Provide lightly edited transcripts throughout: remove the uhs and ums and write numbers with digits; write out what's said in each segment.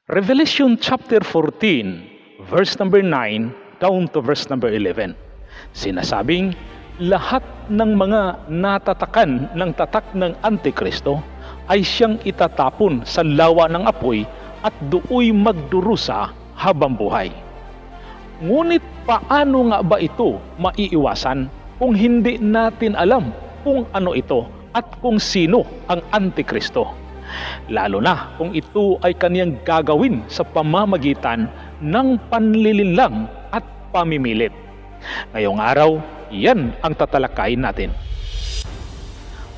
Revelation chapter 14, verse number 9 down to verse number 11. Sinasabing, lahat ng mga natatakan ng tatak ng Antikristo ay siyang itatapon sa lawa ng apoy at dooy magdurusa habang buhay. Ngunit paano nga ba ito maiiwasan kung hindi natin alam kung ano ito at kung sino ang Antikristo? Lalo na kung ito ay kaniyang gagawin sa pamamagitan ng panlilinlang at pamimilit. Ngayong araw, yan ang tatalakayin natin.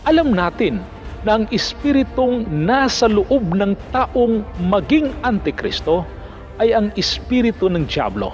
Alam natin na ang espiritong nasa loob ng taong maging Antikristo ay ang espiritu ng Diablo.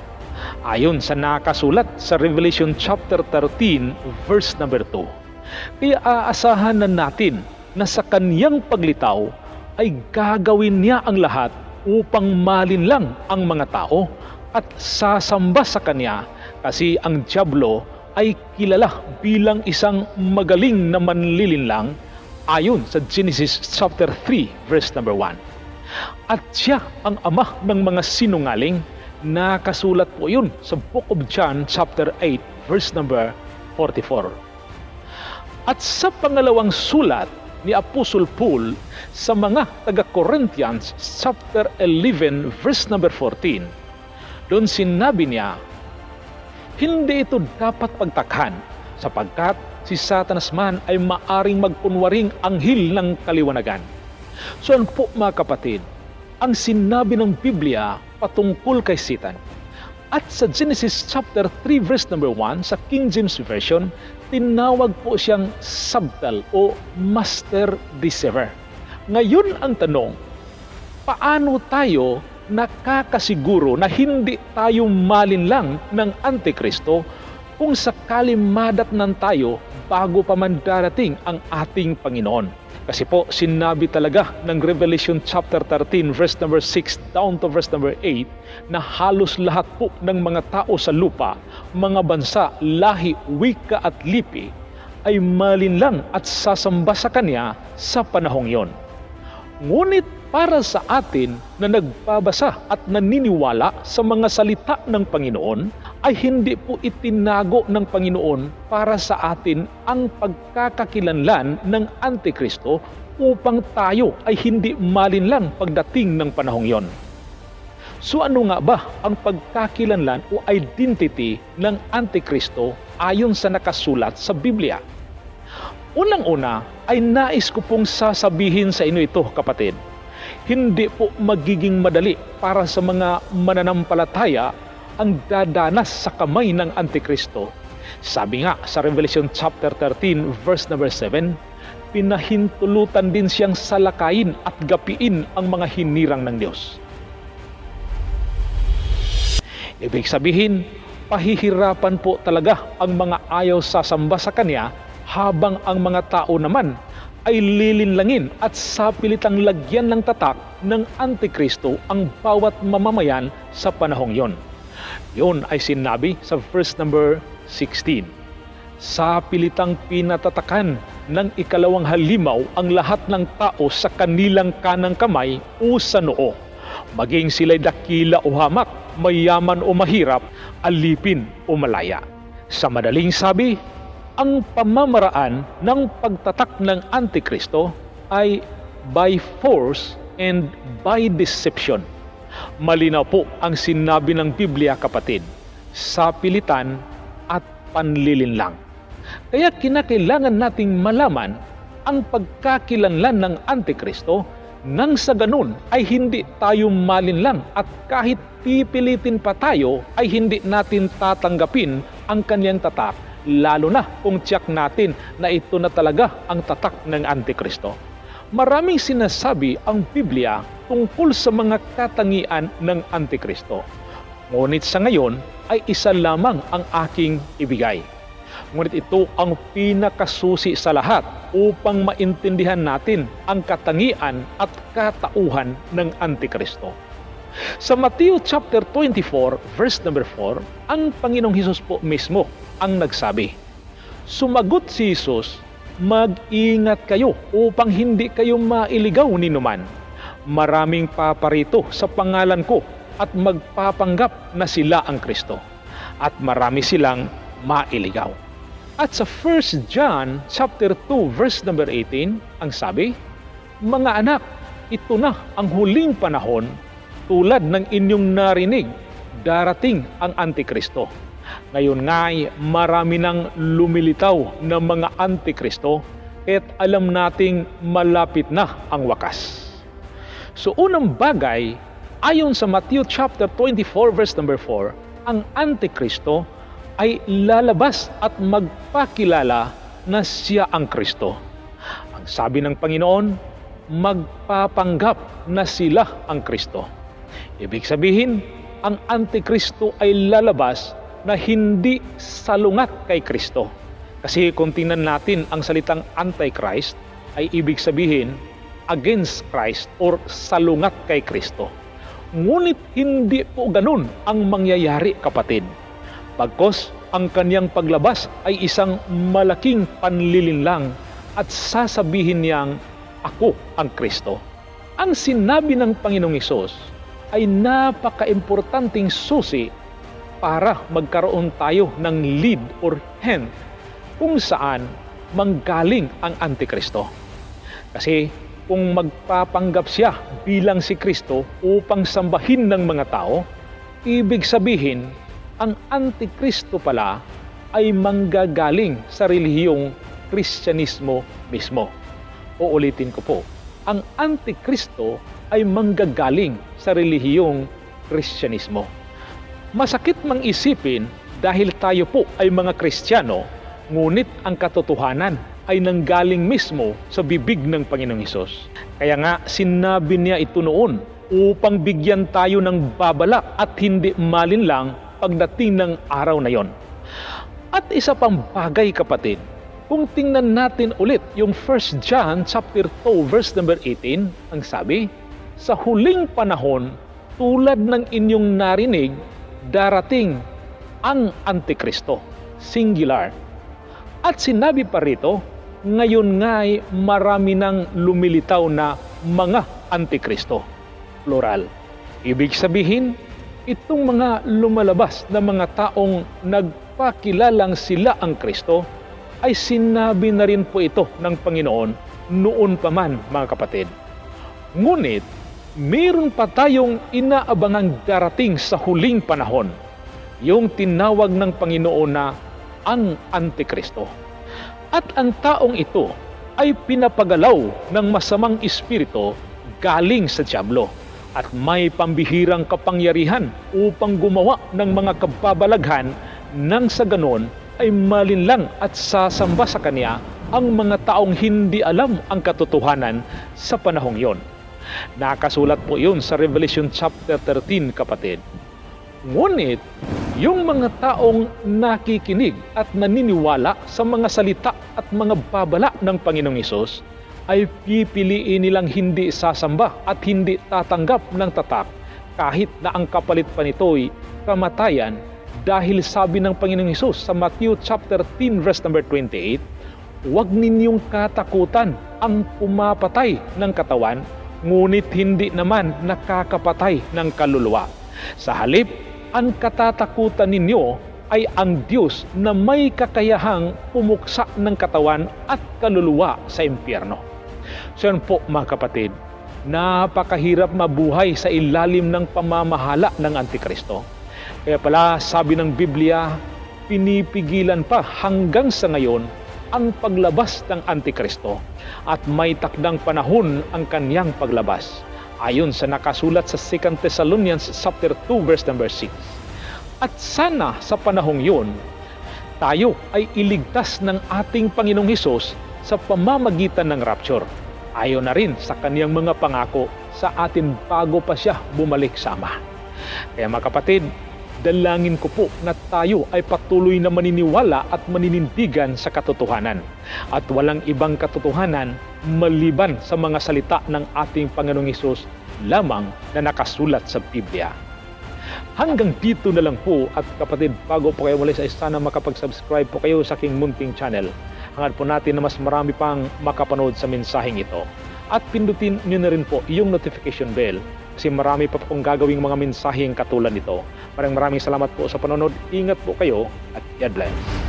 Ayon sa nakasulat sa Revelation chapter 13 verse number 2. Kaya aasahan na natin na sa kaniyang paglitaw ay gagawin niya ang lahat upang malinlang ang mga tao at sasamba sa kanya kasi ang Diablo ay kilala bilang isang magaling na manlilinlang ayon sa Genesis chapter 3 verse number 1. At siya ang ama ng mga sinungaling. Nakasulat po yun sa Book of John chapter 8 verse number 44. At sa pangalawang sulat ni Apostle Paul sa mga taga-Corinthians chapter 11 verse number 14, doon sinabi niya, hindi ito dapat pagtakhan sapagkat si Satanas man ay maaring magkunwaring anghel ng kaliwanagan. So ano po mga kapatid, ang sinabi ng Biblia patungkol kay Satan. At sa Genesis chapter 3 verse number 1 sa King James Version, tinawag po siyang subtle o master deceiver. Ngayon ang tanong, paano tayo nakakasiguro na hindi tayo malinlang ng Antikristo kung sakali madatnan tayo bago pa man darating ang ating Panginoon? Kasi po sinabi talaga ng Revelation chapter 13 verse number 6 down to verse number 8 na halos lahat po ng mga tao sa lupa, mga bansa, lahi, wika at lipi ay malinlang at sasamba sa Kanya sa panahong yon. Ngunit para sa atin na nagbabasa at naniniwala sa mga salita ng Panginoon, ay hindi po itinago ng Panginoon para sa atin ang pagkakakilanlan ng Antikristo upang tayo ay hindi malinlang pagdating ng panahong yon. So ano nga ba ang pagkakilanlan o identity ng Antikristo ayon sa nakasulat sa Biblia? Unang-una ay nais ko pong sasabihin sa inyo ito, kapatid. Hindi po magiging madali para sa mga mananampalataya ang dadanas sa kamay ng Antikristo. Sabi nga sa Revelation chapter 13 verse number 7, pinahintulutan din siyang salakayin at gapiin ang mga hinirang ng Diyos. Ibig sabihin, pahihirapan po talaga ang mga ayaw sasamba sa Kanya habang ang mga tao naman ay lilinlangin at sapilitang lagyan ng tatak ng Antikristo ang bawat mamamayan sa panahong yon. Yon ay sinabi sa verse number 16. Sapilitang pinatatakan ng ikalawang halimaw ang lahat ng tao sa kanilang kanang kamay o sa noo. Maging sila'y dakila o hamak, mayaman o mahirap, alipin o malaya. Sa madaling sabi, ang pamamaraan ng pagtatak ng Antikristo ay by force and by deception. Malinaw po ang sinabi ng Biblia, kapatid, sapilitan at panlilinlang. Kaya kinakailangan nating malaman ang pagkakilanlan ng Antikristo nang sa ganun ay hindi tayo malinlang at kahit pipilitin pa tayo ay hindi natin tatanggapin ang kanyang tatak, lalo na kung tiyak natin na ito na talaga ang tatak ng Antikristo. Maraming sinasabi ang Biblia tungkol sa mga katangian ng Antikristo. Ngunit sa ngayon ay isa lamang ang aking ibigay. Ngunit ito ang pinakasusi sa lahat upang maintindihan natin ang katangian at katauhan ng Antikristo. Sa Matthew chapter 24 verse number 4, ang Panginoong Hesus po mismo ang nagsabi. Sumagot si Jesus, mag-ingat kayo upang hindi kayo mailigaw ni numan. maraming paparito sa pangalan ko at magpapanggap na sila ang Kristo, at marami silang mailigaw. At sa 1 John chapter 2 verse number 18, ang sabi, "Mga anak, ito na ang huling panahon, tulad ng inyong narinig, darating ang Antikristo. Ngayon nga'y marami nang lumilitaw na mga Antikristo, kaya't alam nating malapit na ang wakas." So unang bagay, ayon sa Matthew chapter 24 verse number 4, ang Antikristo ay lalabas at magpakilala na siya ang Kristo. Ang sabi ng Panginoon, magpapanggap na sila ang Kristo. Ibig sabihin, ang Antikristo ay lalabas na hindi salungat kay Kristo. Kasi kung tingnan natin ang salitang Antichrist, ay ibig sabihin against Christ or salungat kay Kristo. Ngunit hindi po ganun ang mangyayari, kapatid. Pagkos ang kanyang paglabas ay isang malaking panlilinlang at sasabihin niyang, "Ako ang Kristo." Ang sinabi ng Panginoong Hesus ay napaka-importanting susi para magkaroon tayo ng lead or hint kung saan manggaling ang Antikristo. Kasi kung magpapanggap siya bilang si Kristo upang sambahin ng mga tao, ibig sabihin, ang Antikristo pala ay manggagaling sa relihiyong Kristyanismo mismo. Uulitin ko po, ang Antikristo ay manggagaling sa relihiyong Kristyanismo. Masakit mang isipin dahil tayo po ay mga Kristiyano, ngunit ang katotohanan ay nanggaling mismo sa bibig ng Panginoong Hesus. Kaya nga sinabi niya ito noon upang bigyan tayo ng babala at hindi malinlang pagdating ng araw na yon. At isa pang bagay, kapatid, kung tingnan natin ulit yung 1 John chapter 2 verse number 18, ang sabi, "Sa huling panahon, tulad ng inyong narinig, darating ang Antikristo," singular. At sinabi pa rito, ngayon nga'y marami nang lumilitaw na mga Antikristo, plural. Ibig sabihin, itong mga lumalabas na mga taong nagpakilalang sila ang Kristo, ay sinabi na rin po ito ng Panginoon noon pa man, mga kapatid. Ngunit, mayroon pa tayong inaabangang darating sa huling panahon, yung tinawag ng Panginoon na ang Antikristo. At ang taong ito ay pinapagalaw ng masamang espiritu galing sa dyablo at may pambihirang kapangyarihan upang gumawa ng mga kababalaghan nang sa ganon ay malinlang at sasamba sa kanya ang mga taong hindi alam ang katotohanan sa panahong yon. Nakasulat po yun sa Revelation chapter 13, kapatid. Ngunit, yung mga taong nakikinig at naniniwala sa mga salita at mga babala ng Panginoong Hesus ay pipiliin nilang hindi sasamba at hindi tatanggap ng tatak kahit na ang kapalit pa nito'y kamatayan, dahil sabi ng Panginoong Hesus sa Matthew chapter 10 verse number 28, "Huwag ninyong katakutan ang pumapatay ng katawan, ngunit hindi naman nakakapatay ng kaluluwa. Sa halip, ang katatakutan ninyo ay ang Diyos na may kakayahang pumuksa ng katawan at kaluluwa sa impyerno." So yan po, mga kapatid, napakahirap mabuhay sa ilalim ng pamamahala ng Antikristo. Kaya pala sabi ng Biblia, pinipigilan pa hanggang sa ngayon ang paglabas ng Antikristo at may takdang panahon ang kanyang paglabas, ayon sa nakasulat sa 2 Thessalonians chapter 2 verse number 6. At sana sa panahong yun, tayo ay iligtas ng ating Panginoong Hesus sa pamamagitan ng rapture, ayon na rin sa kaniyang mga pangako sa atin bago pa siya bumalik sa Ama. Kaya mga kapatid, dalangin ko po na tayo ay patuloy na maniniwala at maninindigan sa katotohanan at walang ibang katotohanan maliban sa mga salita ng ating Panginoong Hesus lamang na nakasulat sa Biblia. Hanggang dito na lang po, at kapatid, bago po kayo muli, sana makapag-subscribe po kayo sa aking munting channel. Hangad po natin na mas marami pang makapanood sa mensaheng ito. at pindutin nyo na rin po yung notification bell kasi marami pa pong gagawing mga mensaheng katulad nito. Maraming salamat po sa panonood. Ingat po kayo at God bless.